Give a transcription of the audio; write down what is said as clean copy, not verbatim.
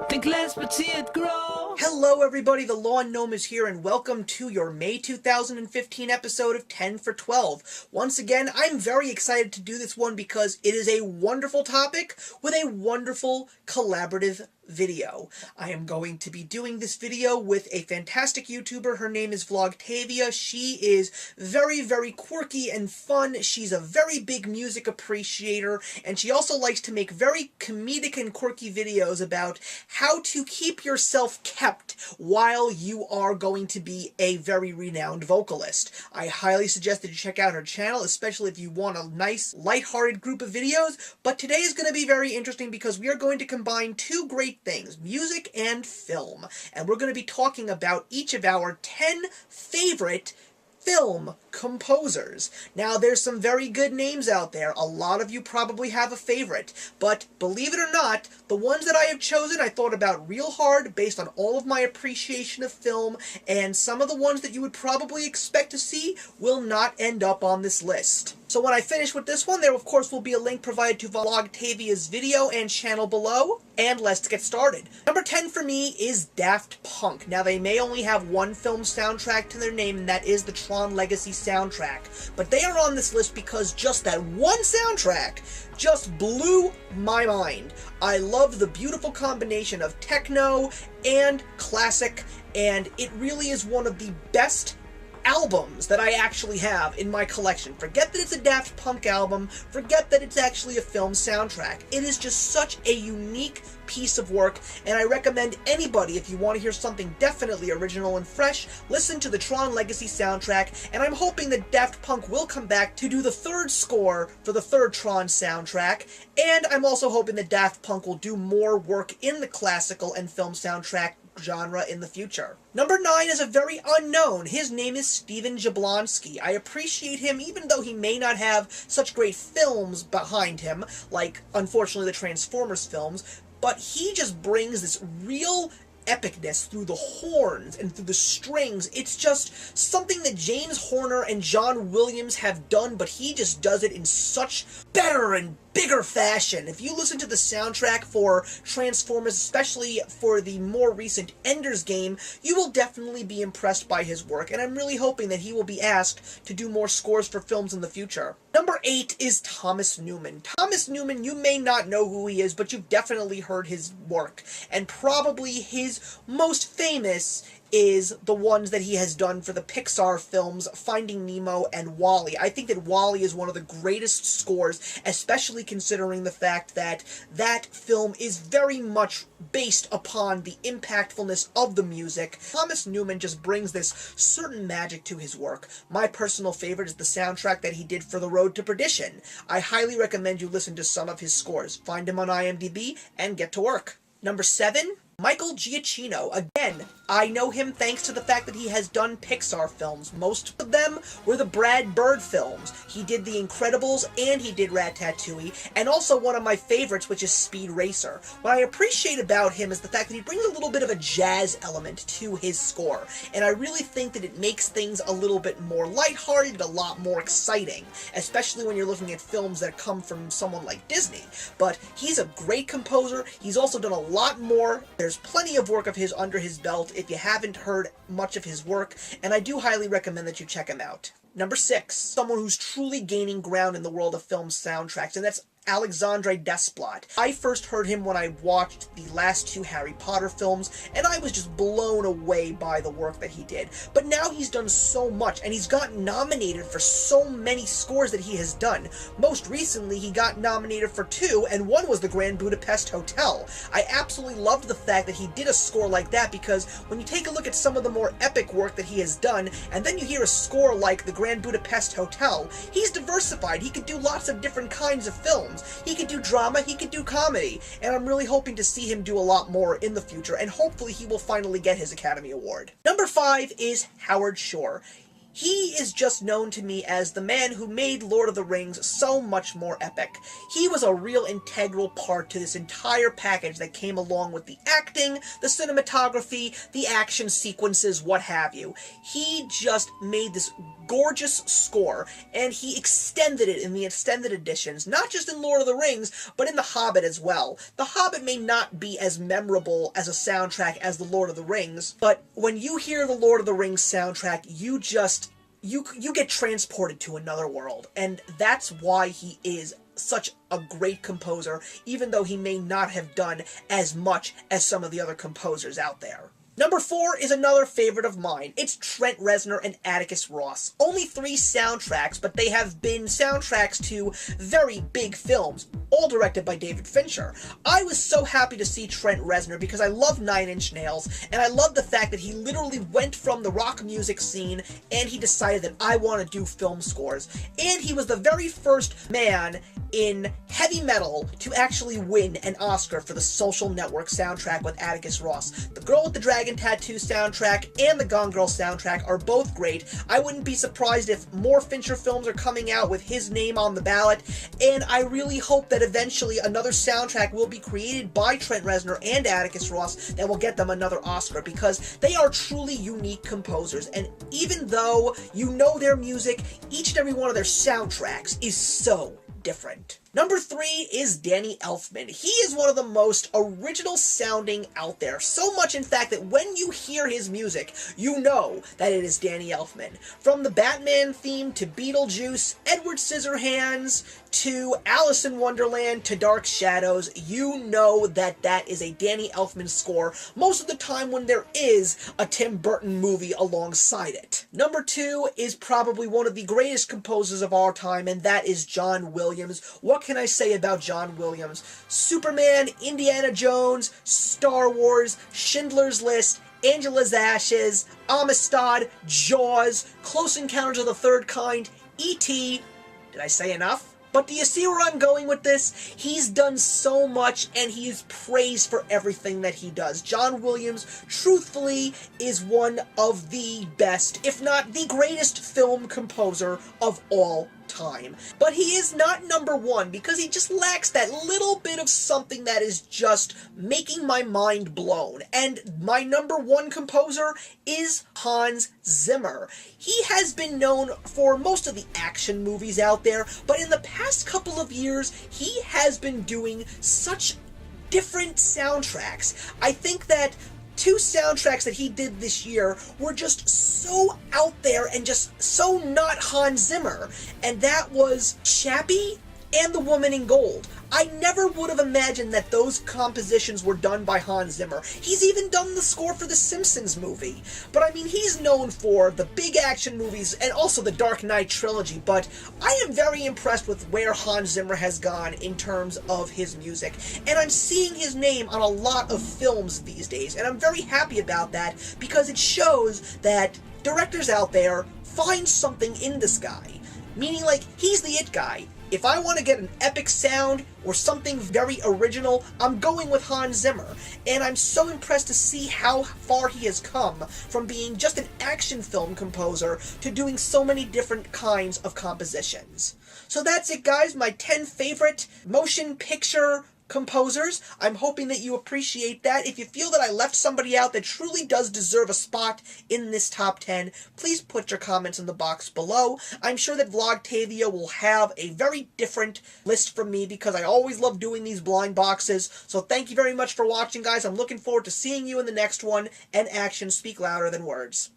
Think less but see it grow. Hello everybody, the Lawn Gnome is here and welcome to your May 2015 episode of 10 for 12. Once again, I'm very excited to do this one because it is a wonderful topic with a wonderful collaborative video. I am going to be doing this video with a fantastic YouTuber. Her name is Vlogtavia. She is very, very quirky and fun. She's a very big music appreciator, and she also likes to make very comedic and quirky videos about how to keep yourself kept while you are going to be a very renowned vocalist. I highly suggest that you check out her channel, especially if you want a nice, lighthearted group of videos. But today is going to be very interesting because we are going to combine two great things, music and film. And we're going to be talking about each of our 10 favorite film composers. Now, there's some very good names out there. A lot of you probably have a favorite, but believe it or not, the ones that I have chosen I thought about real hard based on all of my appreciation of film, and some of the ones that you would probably expect to see will not end up on this list. So when I finish with this one, there of course will be a link provided to Vlogtavia's video and channel below, and let's get started. Number 10 for me is Daft Punk. Now, they may only have one film soundtrack to their name, and that is the Tron Legacy soundtrack, but they are on this list because just that one soundtrack just blew my mind. I love the beautiful combination of techno and classic, and it really is one of the best albums that I actually have in my collection. Forget that it's a Daft Punk album, forget that it's actually a film soundtrack. It is just such a unique piece of work, and I recommend anybody, if you want to hear something definitely original and fresh, listen to the Tron Legacy soundtrack, and I'm hoping that Daft Punk will come back to do the third score for the third Tron soundtrack, and I'm also hoping that Daft Punk will do more work in the classical and film soundtrack genre in the future. Number 9 is a very unknown. His name is Steven Jablonsky. I appreciate him even though he may not have such great films behind him, like, unfortunately, the Transformers films, but he just brings this real epicness through the horns and through the strings. It's just something that James Horner and John Williams have done, but he just does it in such better and bigger fashion. If you listen to the soundtrack for Transformers, especially for the more recent Ender's Game, you will definitely be impressed by his work, and I'm really hoping that he will be asked to do more scores for films in the future. Number 8 is Thomas Newman. Thomas Newman, you may not know who he is, but you've definitely heard his work, and probably his most famous is the ones that he has done for the Pixar films Finding Nemo and WALL-E. I think that WALL-E is one of the greatest scores, especially considering the fact that that film is very much based upon the impactfulness of the music. Thomas Newman just brings this certain magic to his work. My personal favorite is the soundtrack that he did for The Road to Perdition. I highly recommend you listen to some of his scores. Find him on IMDb and get to work. Number 7, Michael Giacchino. Again, I know him thanks to the fact that he has done Pixar films. Most of them were the Brad Bird films. He did The Incredibles and he did Ratatouille, and also one of my favorites, which is Speed Racer. What I appreciate about him is the fact that he brings a little bit of a jazz element to his score, and I really think that it makes things a little bit more lighthearted, a lot more exciting, especially when you're looking at films that come from someone like Disney. But he's a great composer. He's also done a lot more. There's plenty of work of his under his belt if you haven't heard much of his work, and I do highly recommend that you check him out. Number 6, someone who's truly gaining ground in the world of film soundtracks, and that's Alexandre Desplat. I first heard him when I watched the last 2 Harry Potter films, and I was just blown away by the work that he did. But now he's done so much, and he's gotten nominated for so many scores that he has done. Most recently, he got nominated for 2, and one was the Grand Budapest Hotel. I absolutely loved the fact that he did a score like that, because when you take a look at some of the more epic work that he has done, and then you hear a score like the Grand Budapest Hotel, he's diversified. He could do lots of different kinds of films. He could do drama, he could do comedy, and I'm really hoping to see him do a lot more in the future, and hopefully he will finally get his Academy Award. Number 5 is Howard Shore. He is just known to me as the man who made Lord of the Rings so much more epic. He was a real integral part to this entire package that came along with the acting, the cinematography, the action sequences, what have you. He just made this gorgeous score, and he extended it in the extended editions, not just in Lord of the Rings, but in The Hobbit as well. The Hobbit may not be as memorable as a soundtrack as The Lord of the Rings, but when you hear the Lord of the Rings soundtrack, you get transported to another world, and that's why he is such a great composer, even though he may not have done as much as some of the other composers out there. Number 4 is another favorite of mine. It's Trent Reznor and Atticus Ross. Only 3 soundtracks, but they have been soundtracks to very big films, all directed by David Fincher. I was so happy to see Trent Reznor because I love Nine Inch Nails, and I love the fact that he literally went from the rock music scene and he decided that I want to do film scores. And he was the very first man in heavy metal to actually win an Oscar for the Social Network soundtrack with Atticus Ross. The Girl with the Dragon Tattoo soundtrack and the Gone Girl soundtrack are both great. I wouldn't be surprised if more Fincher films are coming out with his name on the ballot, and I really hope that eventually another soundtrack will be created by Trent Reznor and Atticus Ross that will get them another Oscar, because they are truly unique composers, and even though you know their music, each and every one of their soundtracks is so different. Number 3 is Danny Elfman. He is one of the most original sounding out there. So much, in fact, that when you hear his music, you know that it is Danny Elfman. From the Batman theme to Beetlejuice, Edward Scissorhands, to Alice in Wonderland, to Dark Shadows, you know that that is a Danny Elfman score most of the time when there is a Tim Burton movie alongside it. Number 2 is probably one of the greatest composers of our time, and that is John Williams. What can I say about John Williams? Superman, Indiana Jones, Star Wars, Schindler's List, Angela's Ashes, Amistad, Jaws, Close Encounters of the Third Kind, E.T. Did I say enough? But do you see where I'm going with this? He's done so much, and he is praised for everything that he does. John Williams, truthfully, is one of the best, if not the greatest film composer of all time. But he is not number 1 because he just lacks that little bit of something that is just making my mind blown. And my number 1 composer is Hans Zimmer. He has been known for most of the action movies out there, but in the past couple of years, he has been doing such different soundtracks. I think that 2 soundtracks that he did this year were just so out there and just so not Hans Zimmer, and that was Chappie and The Woman in Gold. I never would have imagined that those compositions were done by Hans Zimmer. He's even done the score for the Simpsons movie. But I mean, he's known for the big action movies and also the Dark Knight trilogy, but I am very impressed with where Hans Zimmer has gone in terms of his music. And I'm seeing his name on a lot of films these days, and I'm very happy about that because it shows that directors out there find something in this guy. Meaning, like, he's the it guy. If I want to get an epic sound or something very original, I'm going with Hans Zimmer. And I'm so impressed to see how far he has come from being just an action film composer to doing so many different kinds of compositions. So that's it, guys. My 10 favorite motion picture composers. I'm hoping that you appreciate that. If you feel that I left somebody out that truly does deserve a spot in this top 10, please put your comments in the box below. I'm sure that Vlogtavia will have a very different list from me because I always love doing these blind boxes. So thank you very much for watching, guys. I'm looking forward to seeing you in the next one, and actions speak louder than words.